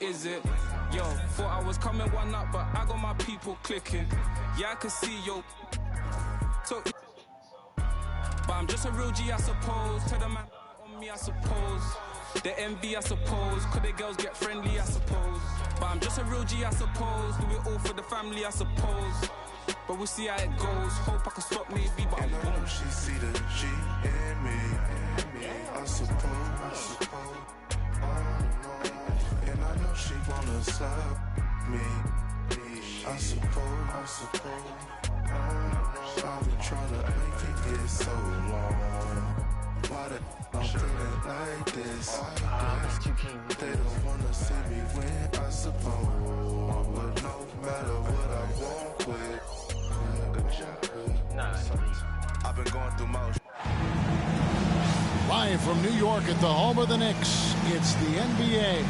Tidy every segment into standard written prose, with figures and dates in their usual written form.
Is it? Yo, thought I was coming one up, but I got my people clicking. Yeah, I can see yo. So, but I'm just a real G, I suppose. Tell the man on me, I suppose. The envy, I suppose. Could the girls get friendly, I suppose. But I'm just a real G, I suppose. Do it all for the family, I suppose. But we'll see how it goes. Hope I can stop maybe, but and I know she see the G in me. I suppose. And I know she wanna slap me. I suppose. I've been trying to make it get so long. Why the I'm feeling like this? They don't wanna see me win, I suppose. But no matter what I walk with, I've been going through motion. Live from New York at the home of the Knicks, it's the NBA.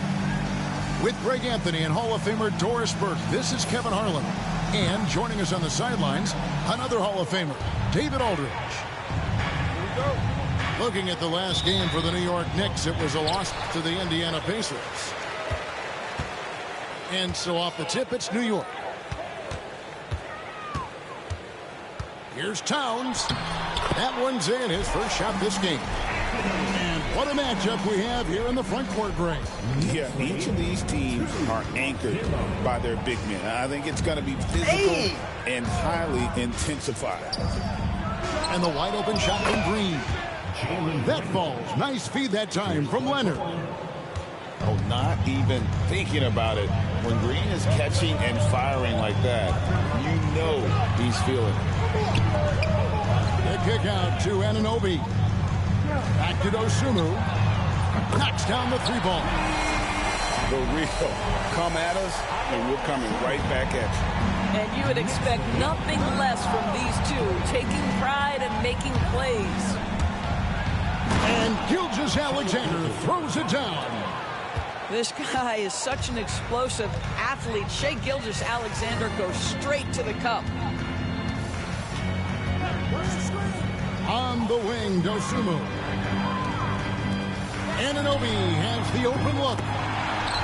With Greg Anthony and Hall of Famer Doris Burke, this is Kevin Harlan. And joining us on the sidelines, another Hall of Famer, David Aldridge. Here we go. Looking at the last game for the New York Knicks, it was a loss to the Indiana Pacers. And so off the tip, it's New York. Here's Towns. That one's in, his first shot this game. And what a matchup we have here in the front court, Greg. Yeah, each of these teams are anchored by their big men. I think it's going to be physical and highly intensified. And the wide open shot from Green. That falls. Nice feed that time from Leonard. Oh, not even thinking about it. When Green is catching and firing like that, you know he's feeling it. The kick out to Anunoby. Back to Dosunmu. Knocks down the three ball. The real come at us, and we're coming right back at you. And you would expect nothing less from these two, taking pride and making plays. And Gilgeous-Alexander throws it down. This guy is such an explosive athlete. Shai Gilgeous-Alexander goes straight to the cup. On the wing, Dosunmu. Anunoby has the open look.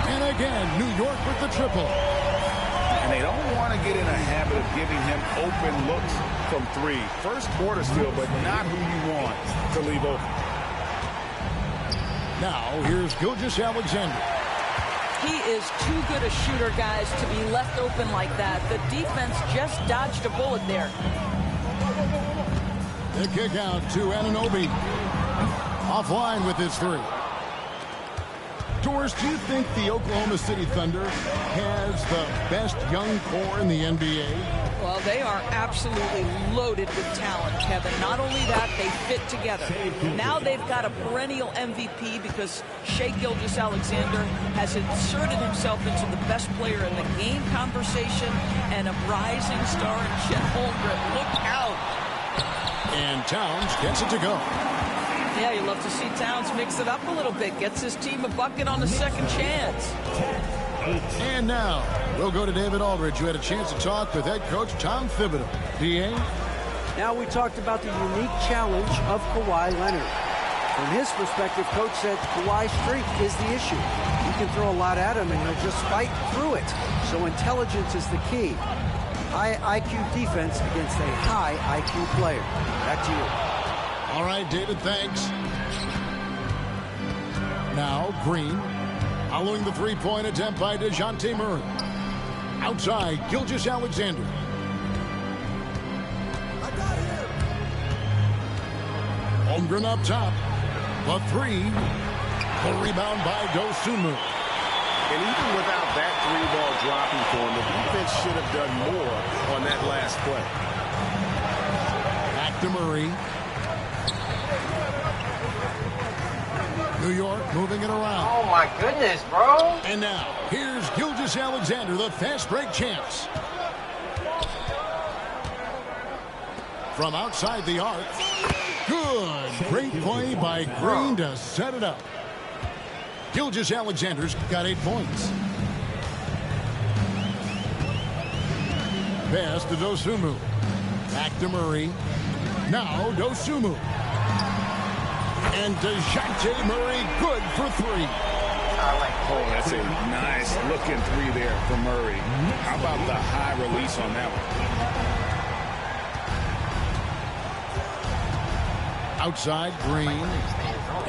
And again, New York with the triple. And they don't want to get in a habit of giving him open looks from three. First quarter still, but not who you want to leave open. Now, here's Gilgeous-Alexander. He is too good a shooter, guys, to be left open like that. The defense just dodged a bullet there. The kick out to Anunoby. Offline with his three. Doris, do you think the Oklahoma City Thunder has the best young core in the NBA? Well, they are absolutely loaded with talent, Kevin. Not only that, they fit together. Now they've got a perennial MVP because Shai Gilgeous-Alexander has inserted himself into the best player in the game conversation and a rising star in Chet Holmgren. Look out. And Towns gets it to go. Yeah, you love to see Towns mix it up a little bit. Gets his team a bucket on the second chance. And now, we'll go to David Aldridge, who had a chance to talk with head coach Tom Thibodeau. D.A.? Now we talked about the unique challenge of Kawhi Leonard. From his perspective, Coach said Kawhi's strength is the issue. You can throw a lot at him, and he'll just fight through it. So intelligence is the key. High IQ defense against a high IQ player. Back to you. All right, David, thanks. Now, Green. Following the three-point attempt by DeJounte Murray. Outside, Gilgeous-Alexander. Holmgren up top. The three. The rebound by Dosunmu. And even without that three-ball dropping for him, the defense should have done more on that last play. Back to Murray. New York moving it around. Oh, my goodness, bro. And now, here's Gilgeous-Alexander, the fast break champs. From outside the arc. Good. Great play by Green to set it up. Gilgeous-Alexander's got 8 points. Pass to Dosunmu. Back to Murray. Now Dosunmu. And DeJounte Murray good for three. Oh, that's a nice looking three there for Murray. How about the high release on that one? Outside, Green.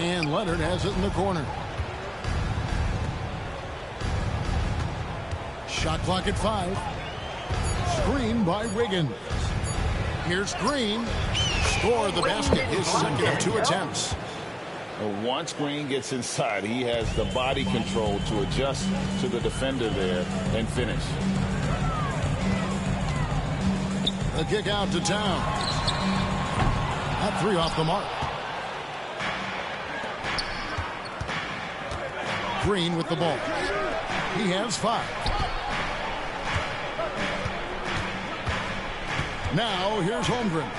And Leonard has it in the corner. Shot clock at 5. Screen by Wiggins. Here's Green. Score the basket. His second of 2 attempts. Once Green gets inside, he has the body control to adjust to the defender there and finish. The kick out to Towns. That 3 off the mark. Green with the ball. He has 5. Now here's Holmgren.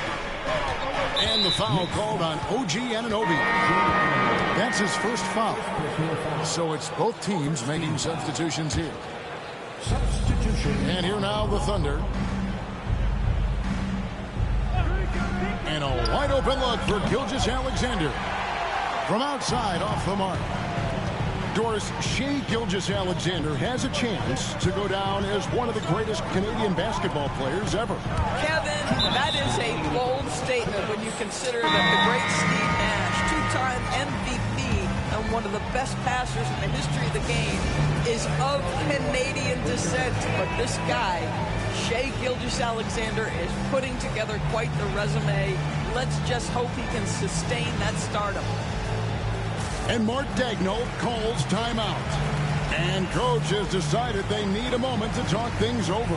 And the foul called on OG Anunoby. That's his first foul. So it's both teams making substitutions here. And here now the Thunder. And a wide open look for Gilgeous-Alexander. From outside off the mark. Doris, Shai Gilgeous-Alexander has a chance to go down as one of the greatest Canadian basketball players ever. Kevin, that is a bold statement when you consider that the great Steve Nash, 2-time MVP and one of the best passers in the history of the game, is of Canadian descent. But this guy, Shai Gilgeous-Alexander, is putting together quite the resume. Let's just hope he can sustain that stardom. And Mark Daigneault calls timeout. And coach has decided they need a moment to talk things over.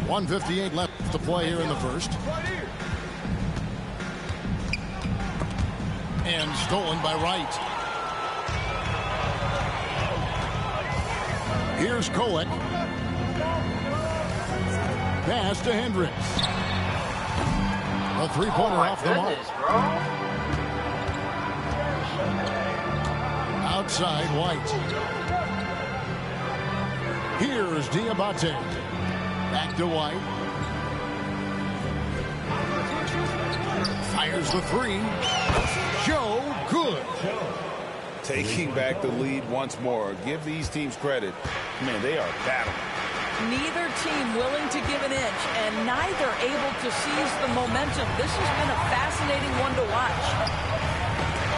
.158 left to play here in the first. And stolen by Wright. Here's Kolek. Pass to Hendricks. A three-pointer off the mark. Outside, White. Here's Diabate. Back to White. Fires the 3. Joe, good. Taking back the lead once more. Give these teams credit. Man, they are battling. Neither team willing to give an inch and neither able to seize the momentum. This has been a fascinating one to watch.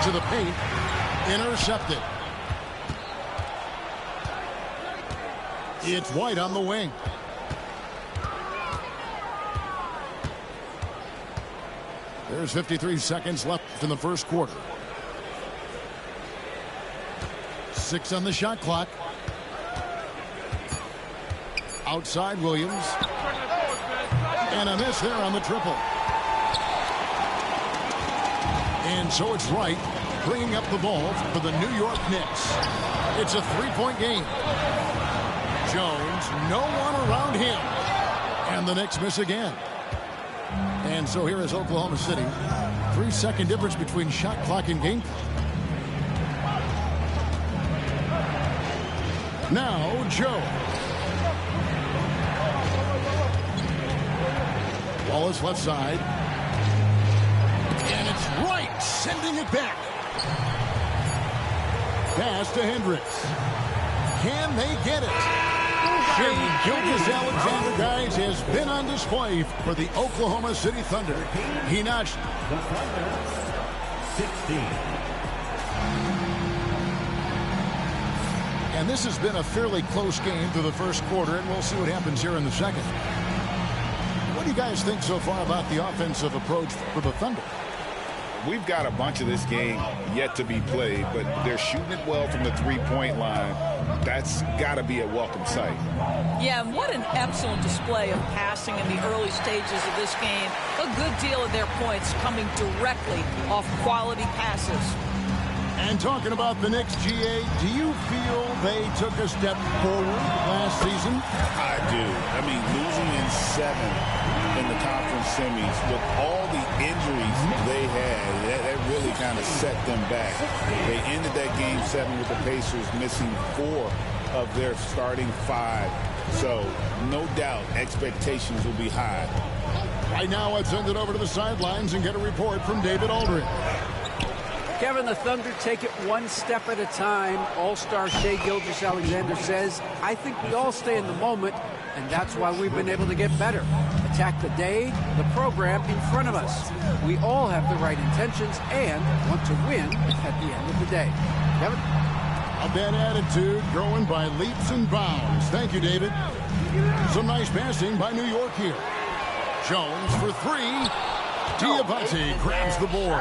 To the paint. Intercepted. It's White on the wing. There's 53 seconds left in the first quarter. 6 on the shot clock. Outside Williams. And a miss there on the triple. And so it's Wright bringing up the ball for the New York Knicks. It's a 3-point game. Jones, no one around him. And the Knicks miss again. And so here is Oklahoma City. 3-second difference between shot clock and game clock. Now, Joe. Ball is left side. And it's Wright sending it back. Pass to Hendricks. Can they get it? Shai Gilgeous-Alexander, guys, has been on display for the Oklahoma City Thunder. He notched the Thunder 16. And this has been a fairly close game through the first quarter, and we'll see what happens here in the second. What do you guys think so far about the offensive approach for the Thunder? We've got a bunch of this game yet to be played, but they're shooting it well from the three-point line. That's got to be a welcome sight. Yeah, and what an excellent display of passing in the early stages of this game. A good deal of their points coming directly off quality passes. And talking about the Knicks, GA, do you feel they took a step forward last season? I do. I mean, losing in 7 in the conference semis with all the injuries they had. That really kind of set them back. They ended that game 7 with the Pacers missing 4 of their starting 5. So no doubt expectations will be high. Right now, let's send it over to the sidelines and get a report from David Aldridge. Kevin, the Thunder take it one step at a time. All-star Shai Gilgeous-Alexander says, I think we all stay in the moment, and that's why we've been able to get better. Attack the day, the program in front of us. We all have the right intentions and want to win at the end of the day. Kevin? A bad attitude growing by leaps and bounds. Thank you, David. Some nice passing by New York here. Jones for 3. Diabate grabs the board.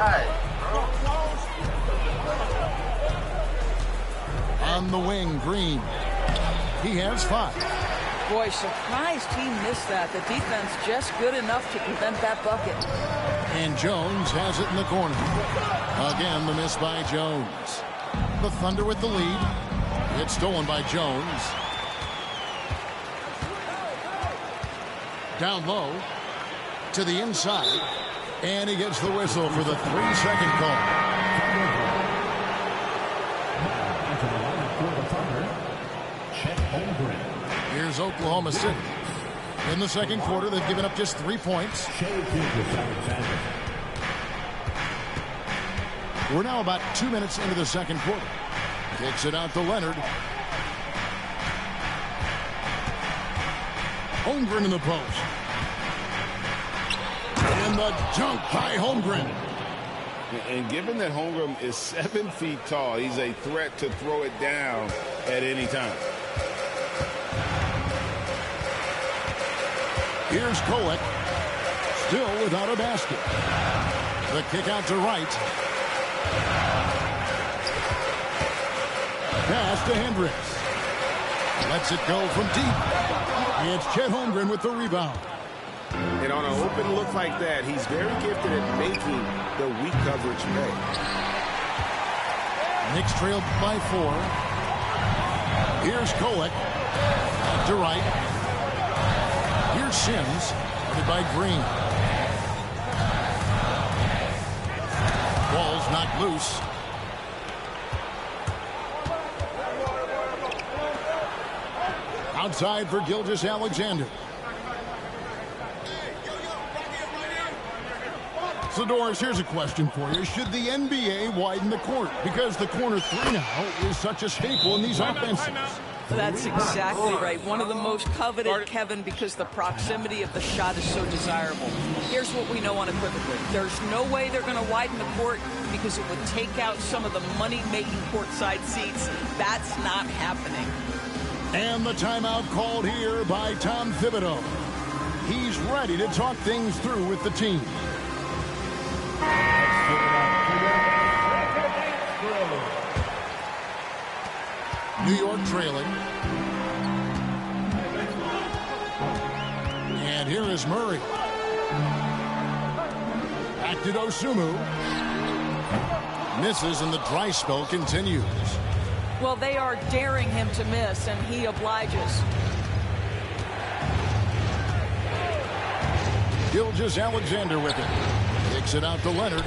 On the wing, Green. He has 5. Boy, surprised he missed that. The defense just good enough to prevent that bucket. And Jones has it in the corner. Again, the miss by Jones. The Thunder with the lead. It's stolen by Jones. Down low to the inside. And he gets the whistle for the 3-second call. Here's Oklahoma City. In the second quarter, they've given up just 3 points. We're now about 2 minutes into the second quarter. Kicks it out to Leonard. Holmgren in the post. And the dunk by Holmgren. And given that Holmgren is 7 feet tall, he's a threat to throw it down at any time. Here's Kolek, still without a basket. The kick out to Wright. Pass to Hendricks. Lets it go from deep. It's Chet Holmgren with the rebound. And on an open look like that, he's very gifted at making the weak coverage pay. Knicks trailed by 4. Here's Kolek. Out to Wright. Here's Sims, headed by Green. Ball's knocked loose. Outside for Gilgeous-Alexander. So, Doris, here's a question for you. Should the NBA widen the court? Because the corner 3 now is such a staple in these offenses. That's exactly right. One of the most coveted, Kevin, because the proximity of the shot is so desirable. Here's what we know unequivocally. There's no way they're going to widen the court because it would take out some of the money-making courtside seats. That's not happening. And the timeout called here by Tom Thibodeau. He's ready to talk things through with the team. New York trailing. And here is Murray. Back to Dosunmu. Misses and the dry spell continues. Well, they are daring him to miss, and he obliges. Gilgeous-Alexander with it. Kicks it out to Leonard.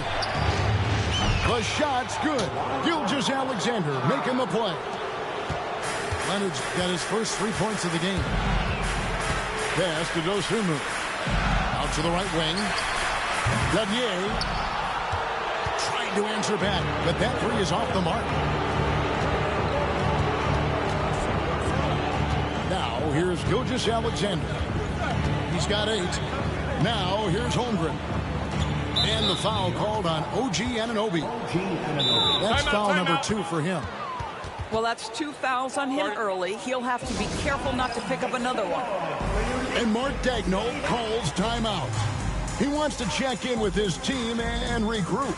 The shot's good. Gilgeous-Alexander making the play. Leonard's got his first 3 points of the game. Pass to Dosunmu. Out to the right wing. Danier trying to answer back, but that 3 is off the mark. Now here's Gilgeous-Alexander. He's got 8. Now here's Holmgren. And the foul called on OG Anunoby. That's foul number 2 for him. Well, that's 2 fouls on him early. He'll have to be careful not to pick up another one. And Mark Daigneault calls timeout. He wants to check in with his team and regroup.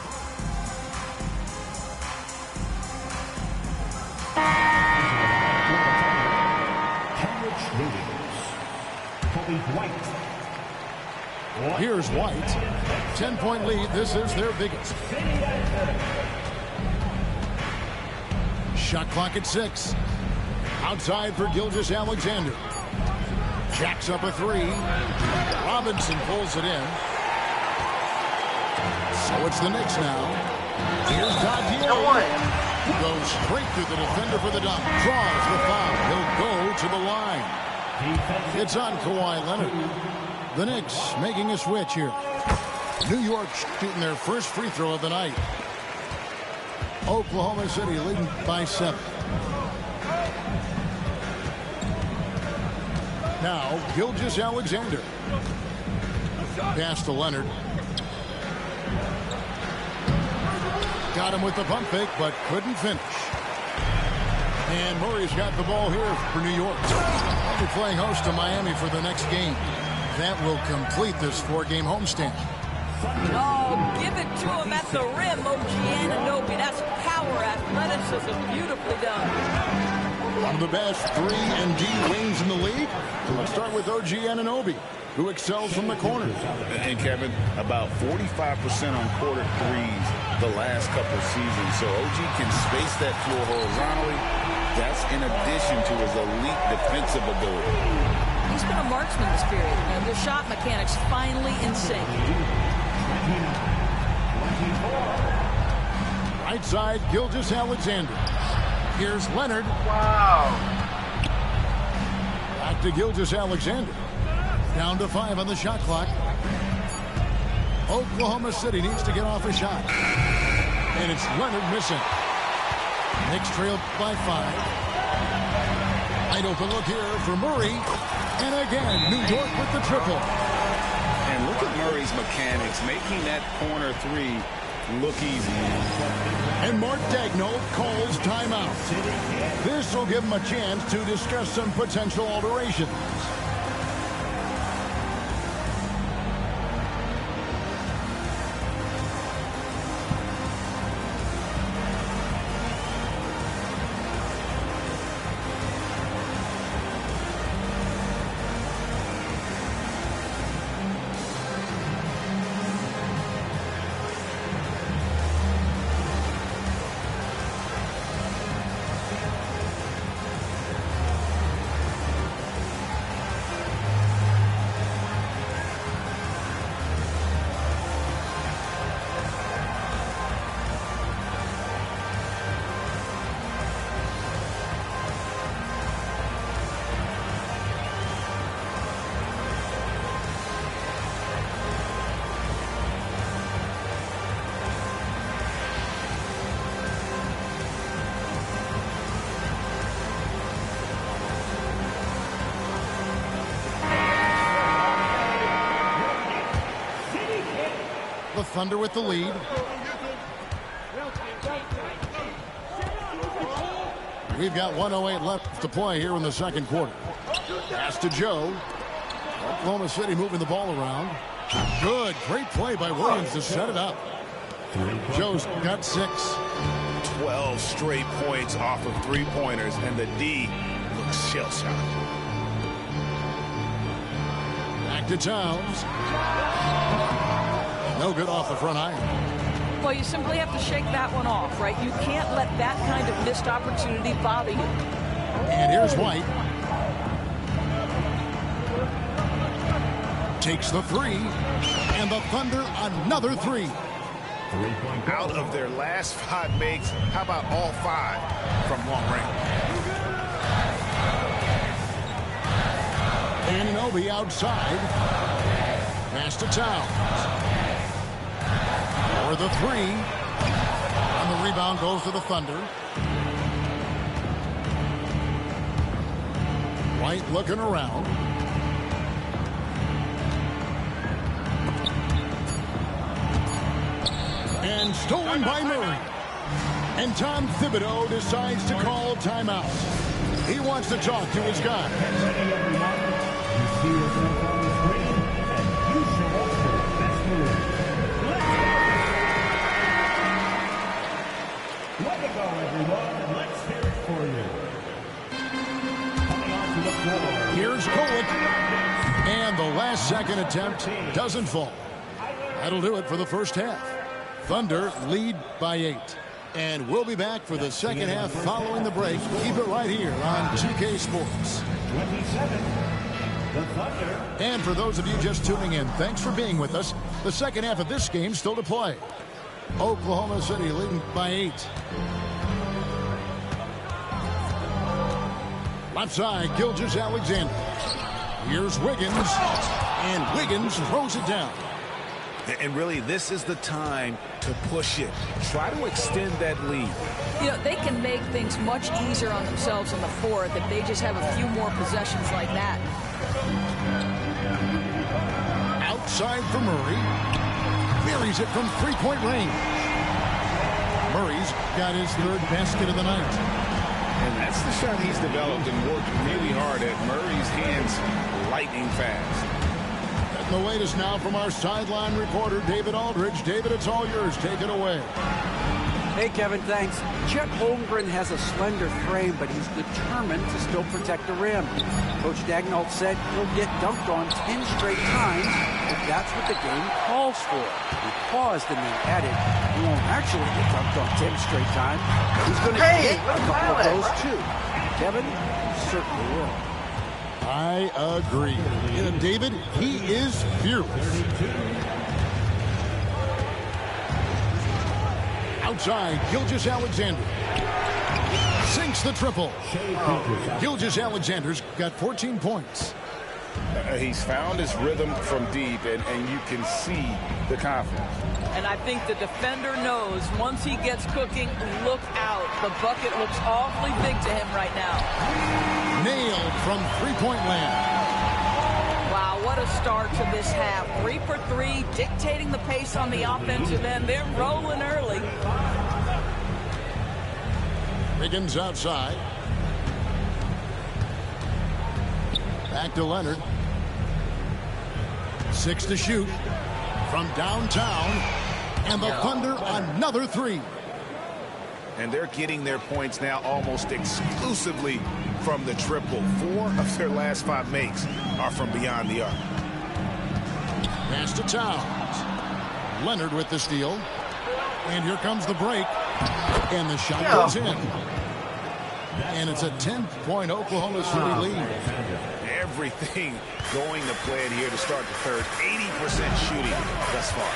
Here's White. 10-point lead. This is their biggest. Shot clock at 6. Outside for Gilgeous-Alexander. Jacks up a three. Robinson pulls it in. So it's the Knicks now. Here's Dadier. Goes straight to the defender for the dunk. Draws the foul. He'll go to the line. It's on Kawhi Leonard. The Knicks making a switch here. New York shooting their first free throw of the night. Oklahoma City leading by 7. Now, Gilgeous-Alexander. Pass to Leonard. Got him with the pump fake, but couldn't finish. And Murray's got the ball here for New York. They'll be playing host to Miami for the next game. That will complete this 4-game homestand. Oh, give it to him at the rim, OG Anunoby. That's power, athleticism, beautifully done. One of the best 3-and-D wings in the league. Let's start with OG Anunoby, who excels from the corner. And Kevin, about 45% on quarter threes the last couple seasons. So OG can space that floor horizontally. That's in addition to his elite defensive ability. He's been a marksman this period, and the shot mechanics finally in sync. Right side, Gilgeous-Alexander. Here's Leonard. Wow. Back to Gilgeous-Alexander. Down to 5 on the shot clock. Oklahoma City needs to get off a shot. And it's Leonard missing. Knicks trailed by 5. Wide open look here for Murray. And again, New York with the triple. And look at Murray's mechanics, making that corner three look easy. And Mark Daigneault calls timeout. This will give him a chance to discuss some potential alterations. The Thunder with the lead. We've got 1:08 left to play here in the second quarter. Pass to Joe. Oklahoma City moving the ball around. Good. Great play by Williams to set it up. Joe's got 6. 12 straight points off of three-pointers, and the D looks shell-shocked. Back to Towns. No good off the front iron. Well, you simply have to shake that one off, right? You can't let that kind of missed opportunity bother you. And here's White. Takes the 3. And the Thunder another 3. Out of their last 5 makes, how about all 5 from long range? Anunoby outside. Pass to Towns. For the 3. And the rebound goes to the Thunder. White looking around. And stolen by Murray. And Tom Thibodeau decides to call timeout. He wants to talk to his guys. Here's Kolek. And the last second attempt doesn't fall. That'll do it for the first half. Thunder lead by 8. And we'll be back for the second half following the break. Keep it right here on 2K Sports. 27. And for those of you just tuning in, thanks for being with us. The second half of this game still to play. Oklahoma City leading by 8. Left side, Gilgeous-Alexander. Here's Wiggins, and Wiggins throws it down. And really, this is the time to push it. Try to extend that lead. You know, they can make things much easier on themselves in the fourth if they just have a few more possessions like that. Outside for Murray. Buries it from three-point range. Murray's got his third basket of the night. And that's the shot he's developed and worked really hard at. Murray's hands lightning fast. And the latest now from our sideline reporter, David Aldridge. David, it's all yours. Take it away. Hey, Kevin, thanks. Chet Holmgren has a slender frame, but he's determined to still protect the rim. Coach Daigneault said he'll get dunked on 10 straight times if that's what the game calls for. He paused and then added, he won't actually get dunked on 10 straight times. He's going to get a couple of those, too. Kevin, he certainly will. I agree. And David, he is fearless. Outside, Gilgeous-Alexander. Sinks the triple. Gilgeous-Alexander's got 14 points. He's found his rhythm from deep, and you can see the confidence. And I think the defender knows once he gets cooking, look out. The bucket looks awfully big to him right now. Nailed from three-point land. Wow, what a start to this half. 3 for 3, dictating the pace on the offensive end. They're rolling early. Wiggins outside. Back to Leonard. 6 to shoot from downtown. And the Thunder another 3. And they're getting their points now almost exclusively from the triple. 4 of their last 5 makes are from beyond the arc. Pass to Towns. Leonard with the steal. And here comes the break. And the shot goes in. And it's a 10-point Oklahoma City lead. Everything going to plan here to start the third. 80% shooting thus far.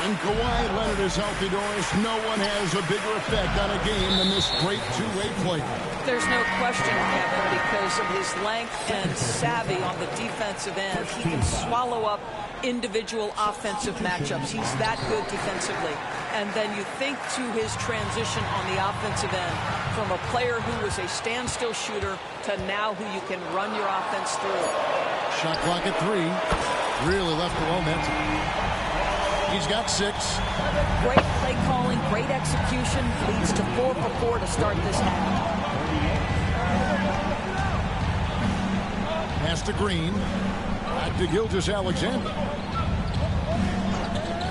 When Kawhi Leonard is healthy, Doris, no one has a bigger effect on a game than this great two-way player. There's no question, Kevin, because of his length and savvy on the defensive end. He can swallow up individual offensive matchups. He's that good defensively. And then you think to his transition on the offensive end from a player who was a standstill shooter to now who you can run your offense through. Shot clock at 3. Really left the momentum. He's got 6. Great play calling, great execution. Leads to 4 for 4 to start this half. Pass to Green. Back to Gilgeous-Alexander.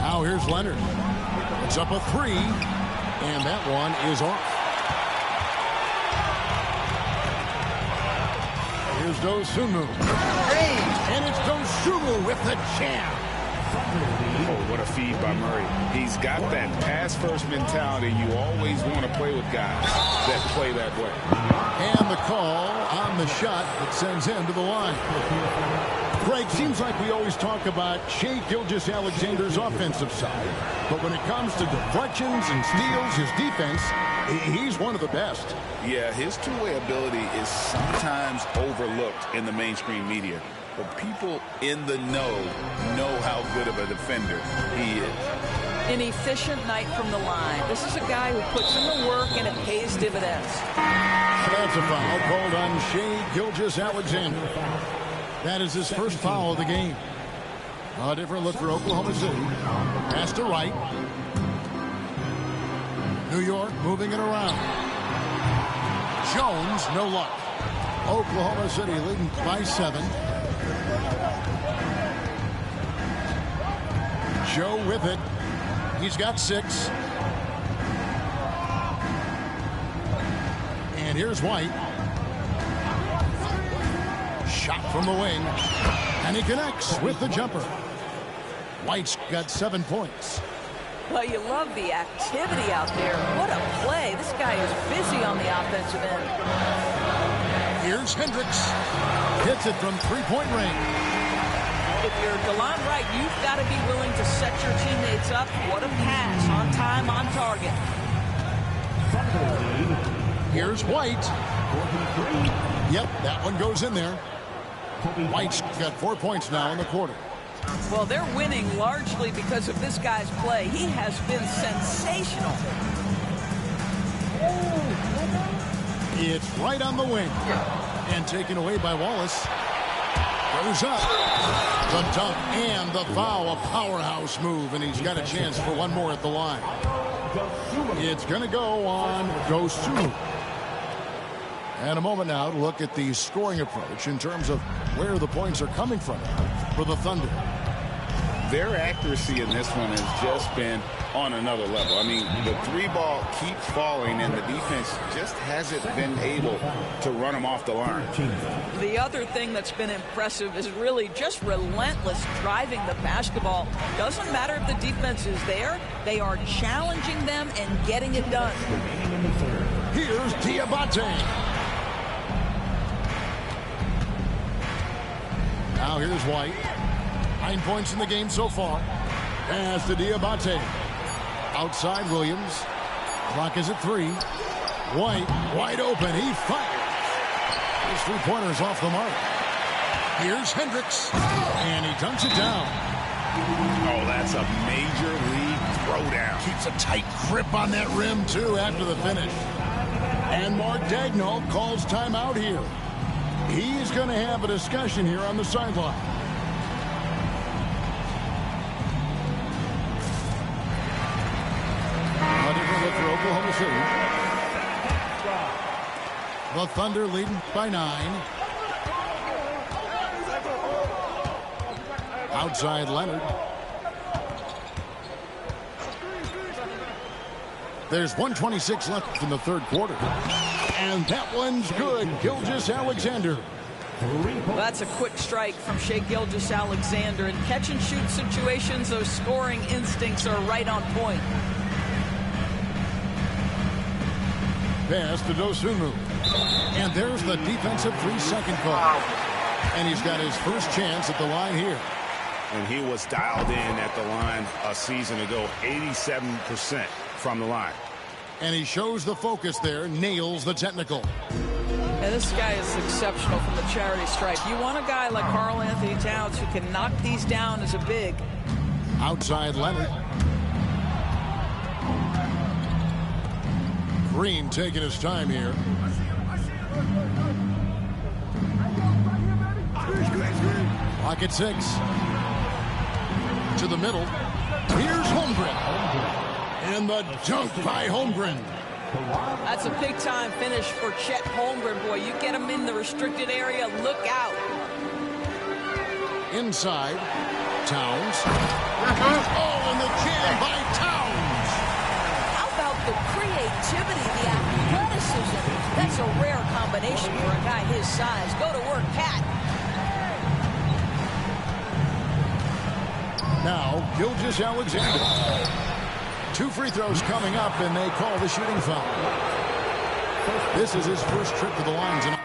Now here's Leonard. It's up a 3. And that one is off. Here's Dosunmu. And it's Dosunmu with the jam. Oh, what a feed by Murray. He's got that pass-first mentality. You always want to play with guys that play that way. And the call on the shot that sends him to the line. Greg, seems like we always talk about Shai Gilgeous-Alexander's offensive side. But when it comes to deflections and steals, his defense, he's one of the best. Yeah, his two-way ability is sometimes overlooked in the mainstream media. But people in the know how good of a defender he is. An efficient night from the line. This is a guy who puts in the work and it pays dividends. That's a foul called on Shai Gilgeous-Alexander. That is his first foul of the game. A different look for Oklahoma City. Pass to Wright. New York moving it around. Jones, no luck. Oklahoma City leading by 7. Joe with it. He's got 6. And here's White. Shot from the wing. And he connects with the jumper. White's got 7 points. Well, you love the activity out there. What a play. This guy is busy on the offensive end. Here's Hendricks. Hits it from three-point range. If you're DeLon Wright, you've got to be willing to set your teammates up. What a pass. On time, on target. Here's White. Yep, that one goes in there. White's got 4 points now in the quarter. Well, they're winning largely because of this guy's play. He has been sensational. It's right on the wing. And taken away by Wallace. Goes up. The dunk and the foul. A powerhouse move, and he's got a chance for one more at the line. It's going to go on Dosunmu. And a moment now to look at the scoring approach in terms of where the points are coming from for the Thunder. Their accuracy in this one has just been on another level. I mean, the three ball keeps falling, and the defense just hasn't been able to run them off the line. The other thing that's been impressive is really just relentless driving the basketball. Doesn't matter if the defense is there. They are challenging them and getting it done. Here's Diabate. Now here's White. 9 points in the game so far. Pass to Diabate. Outside Williams. Clock is at 3. White wide open. He fires. His three-pointer's off the mark. Here's Hendricks. And he dunks it down. Oh, that's a major league throwdown. Keeps a tight grip on that rim, too, after the finish. And Mark Daigneault calls timeout here. He's going to have a discussion here on the sideline. A different look for Oklahoma City. The Thunder leading by 9. Outside Leonard. There's 1:26 left in the third quarter. And that one's good. Gilgeous-Alexander. Well, that's a quick strike from Shai Gilgeous-Alexander. In catch-and-shoot situations, those scoring instincts are right on point. Pass to Dosunmu. And there's the defensive 3-second call. And he's got his first chance at the line here. And he was dialed in at the line a season ago, 87% from the line. And he shows the focus there, nails the technical. And this guy is exceptional from the charity stripe. You want a guy like Karl-Anthony Towns who can knock these down as a big. Outside Leonard. Green taking his time here. Clock at 6. To the middle. Here's Holmgren. And the dunk by Holmgren. That's a big-time finish for Chet Holmgren. Boy, you get him in the restricted area, look out. Inside. Towns. Oh, and the jam by Towns. How about the creativity, the athleticism? That's a rare combination for a guy his size. Go to work, Cat. Now, Gilgeous-Alexander. 2 free throws coming up, and they call the shooting foul. This is his first trip to the line tonight.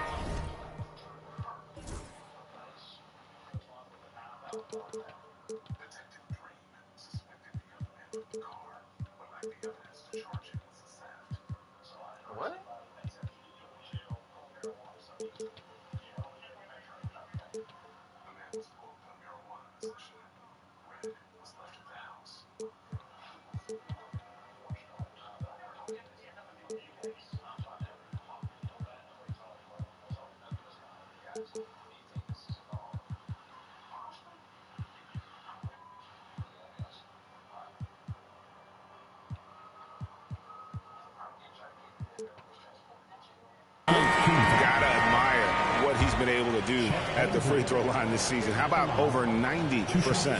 What? Gotta admire what he's been able to do at the free throw line this season. How about over 90%?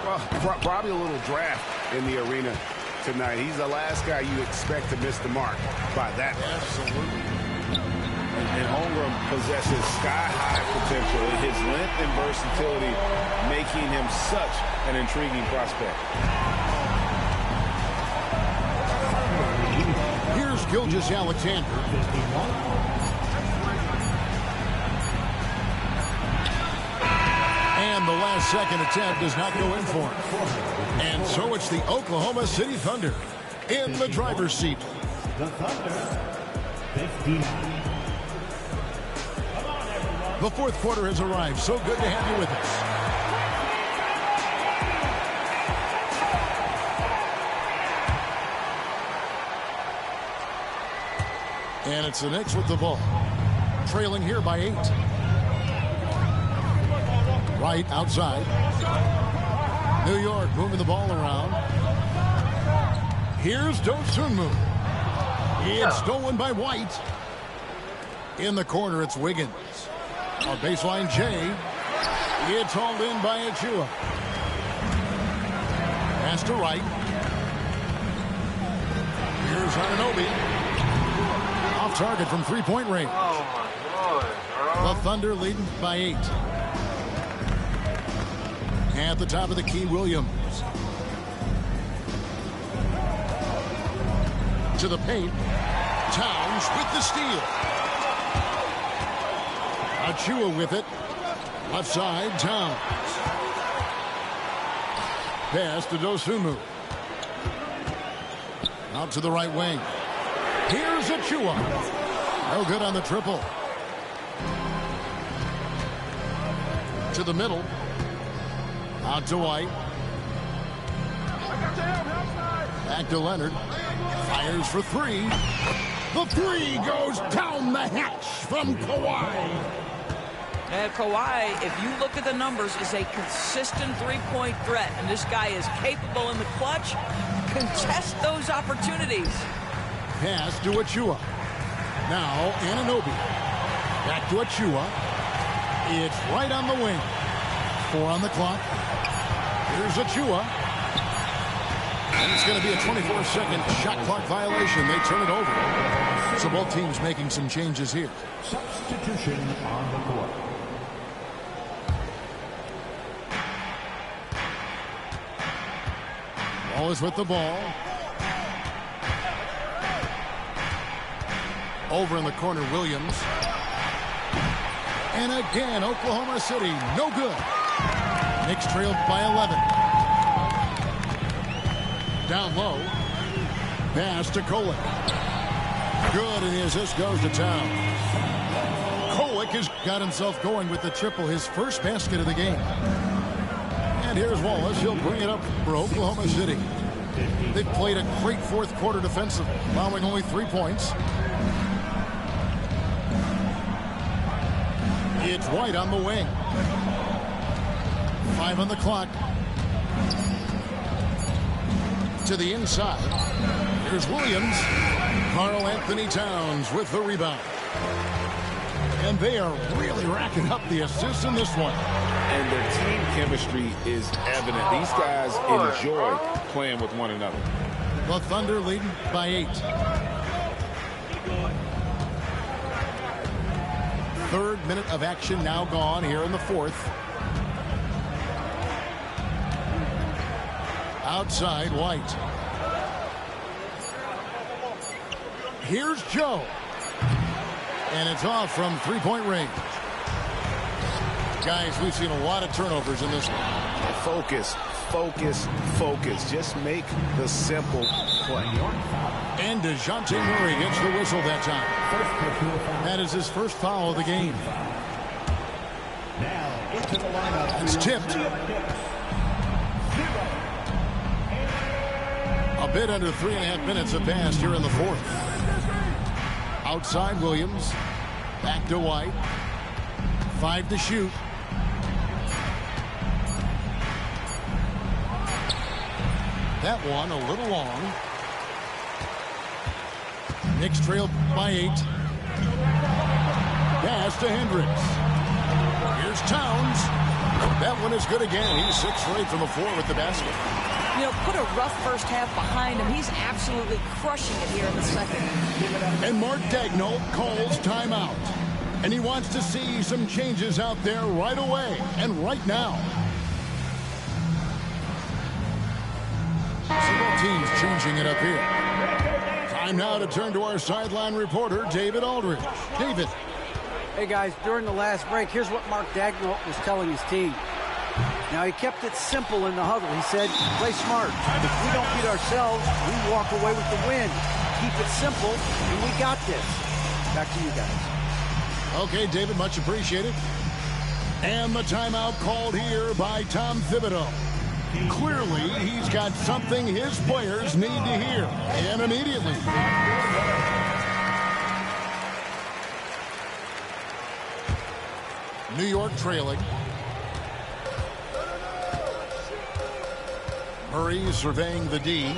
Well, probably a little draft in the arena tonight. He's the last guy you expect to miss the mark by that. Absolutely. And Holmgren possesses sky-high potential. His length and versatility making him such an intriguing prospect. Here's Gilgeous-Alexander. And the last-second attempt does not go in for him. And so it's the Oklahoma City Thunder in the driver's seat. The Thunder, 59. The fourth quarter has arrived. So good to have you with us. And it's the Knicks with the ball. Trailing here by 8. Right outside. New York moving the ball around. Here's Dosunmu. It's stolen by White. In the corner, it's Wiggins. On baseline, Jay. It's hauled in by Achua. Pass to Wright. Here's Anunoby. Off target from three-point range. The Thunder leading by 8. At the top of the key, Williams. To the paint. Towns with the steal. Achua with it. Left side, Towns. Pass to Dosunmu. Out to the right wing. Here's Achua. No good on the triple. To the middle. Out to White. Back to Leonard. Fires for 3. The 3 goes down the hatch from Kawhi. And Kawhi, if you look at the numbers, is a consistent three-point threat. And this guy is capable in the clutch. Contest those opportunities. Pass to Achua. Now Anunoby. Back to Achua. It's right on the wing. 4 on the clock. Here's Achua. And it's going to be a 24-second shot clock violation. They turn it over. So both teams making some changes here. Substitution on the court. Wallace with the ball. Over in the corner, Williams. And again, Oklahoma City, no good. Knicks trailed by 11. Down low. Pass to Kolek. Good, and the assist goes to Town. Kolek has got himself going with the triple, his first basket of the game. And here's Wallace. He'll bring it up for Oklahoma City. They've played a great fourth quarter defensively, allowing only 3 points. It's White on the wing. 5 on the clock. To the inside. Here's Williams. Karl-Anthony Towns with the rebound. And they are really racking up the assists in this one. And their team chemistry is evident. These guys enjoy playing with one another. The Thunder leading by 8. Third minute of action now gone here in the fourth. Outside, White. Here's Joe. And it's off from three-point range. Guys, we've seen a lot of turnovers in this one. Focus, focus, focus. Just make the simple play. And DeJounte Murray gets the whistle that time. That is his first foul of the game. Now into the lineup. It's tipped. A bit under 3.5 minutes have passed here in the fourth. Outside Williams. Back to White. 5 to shoot. That one a little long. Knicks trailed by 8. Pass to Hendricks. Here's Towns. That one is good again. He's 6 for 8 from the floor with the basket. You know, put a rough first half behind him. He's absolutely crushing it here in the second. And Mark Daigneault calls timeout. And he wants to see some changes out there right away and right now. So both teams changing it up here. Time now to turn to our sideline reporter, David Aldridge. David. Hey, guys, during the last break, here's what Mark Daigneault was telling his team. Now, he kept it simple in the huddle. He said, play smart. If we don't beat ourselves, we walk away with the win. Keep it simple, and we got this. Back to you guys. Okay, David, much appreciated. And the timeout called here by Tom Thibodeau. Clearly, he's got something his players need to hear, and immediately. New York trailing. Murray surveying the D.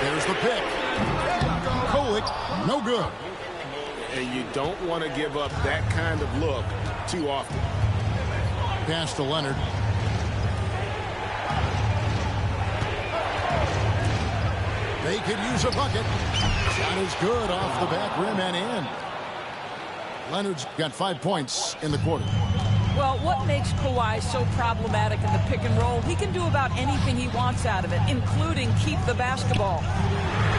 There's the pick. Kolek, no good. And you don't want to give up that kind of look too often. Pass to Leonard. They could use a bucket. Shot is good off the back rim and in. Leonard's got 5 points in the quarter. Well, what makes Kawhi so problematic in the pick and roll? He can do about anything he wants out of it, including keep the basketball.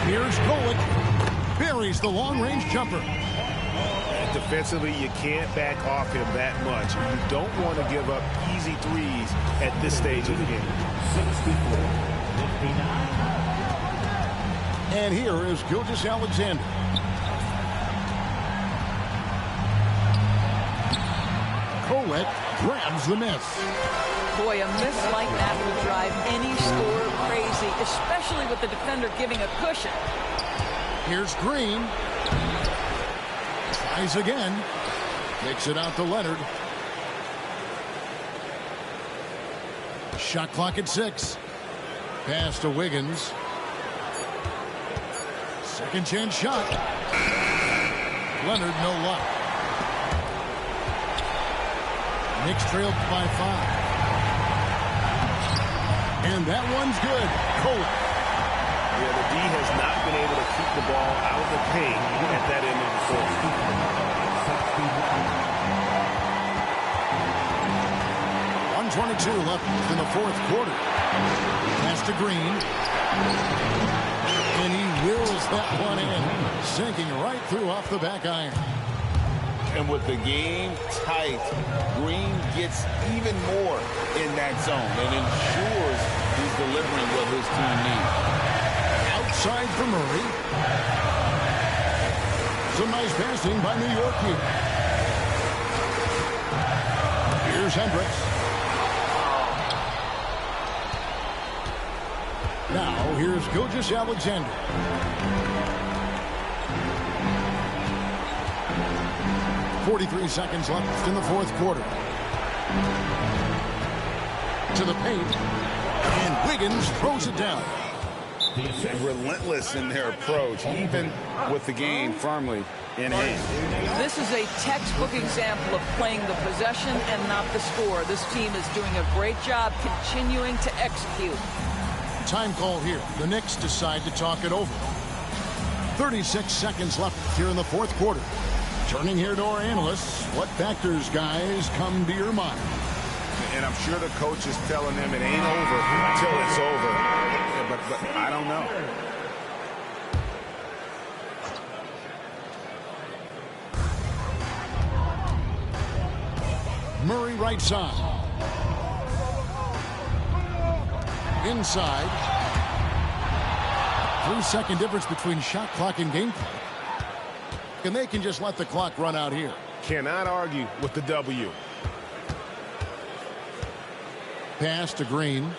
Here's Kolek. Buries the long-range jumper. Defensively, you can't back off him that much. You don't want to give up easy threes at this stage of the game. 64-59. And here is Gilgeous-Alexander. Kolek grabs the miss. Boy, a miss like that would drive any scorer crazy, especially with the defender giving a cushion. Here's Green. Tries again. Kicks it out to Leonard. Shot clock at 6. Pass to Wiggins. Second chance shot. Leonard, no luck. Knicks trailed by 5. And that one's good. Kolek. Yeah, the D has not been able to keep the ball out of the paint at that end of the court. 1:22 left in the fourth quarter. Pass to Green. And he wills that one in, sinking right through off the back iron. And with the game tight, Green gets even more in that zone and ensures he's delivering what his team needs. Outside for Murray. Some nice passing by New York here. Here's Hendricks. Now, here's Gilgeous-Alexander. .43 seconds left in the fourth quarter. To the paint. And Wiggins throws it down. And relentless in their approach, even with the game firmly in hand. This is a textbook example of playing the possession and not the score. This team is doing a great job continuing to execute. Time call here. The Knicks decide to talk it over. 36 seconds left here in the fourth quarter. Turning here to our analysts. What factors, guys, come to your mind? And I'm sure the coach is telling them it ain't over until it's over. But I don't know. Murray right side. Inside. 3-second difference between shot clock and game clock. And they can just let the clock run out here. Cannot argue with the W. Pass to Green.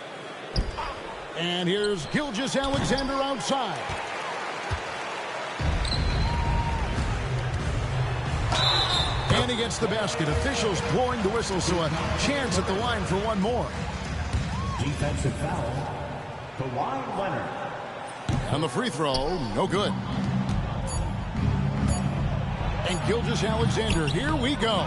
And here's Gilgeous-Alexander outside. And he gets the basket. Officials blowing the whistle, so a chance at the line for one more. Defensive foul. Kawhi Leonard. And the free throw, no good. And Gilgeous-Alexander, here we go.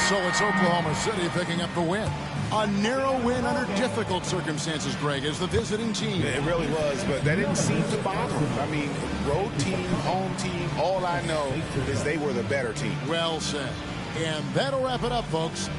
So it's Oklahoma City picking up the win. A narrow win under difficult circumstances, Greg, as the visiting team. It really was, but that didn't seem to bother them. I mean, road team, home team, all I know is they were the better team. Well said. And that'll wrap it up, folks.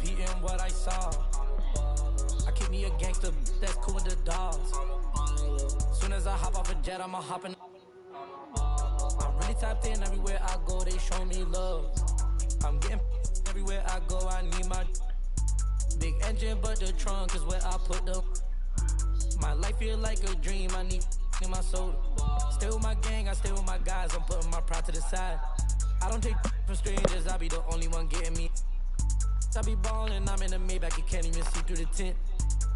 repeating what I saw. I keep me a gangster that's cool with the dogs. Soon as I hop off a jet, I'ma hop in. I'm really tapped in everywhere I go, they show me love. I'm getting everywhere I go, I need my big engine, but the trunk is where I put the. My life feel like a dream, I need in my soul. Stay with my gang, I stay with my guys, I'm putting my pride to the side. I don't take from strangers, I be the only one getting me. I be ballin', I'm in the Maybach, you can't even see through the tent.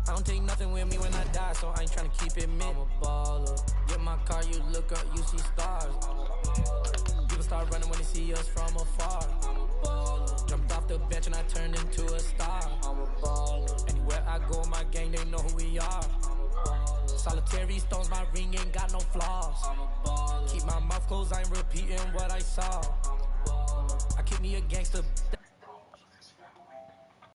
I don't take nothing with me when I die, so I ain't tryna keep it mint. I'm a baller. Get my car, you look up, you see stars. People start running when they see us from afar. Jumped off the bench and I turned into a star. I'm a baller. Anywhere I go, my gang, they know who we are. Solitary stones, my ring ain't got no flaws. Keep my mouth closed, I ain't repeating what I saw. I keep me a gangster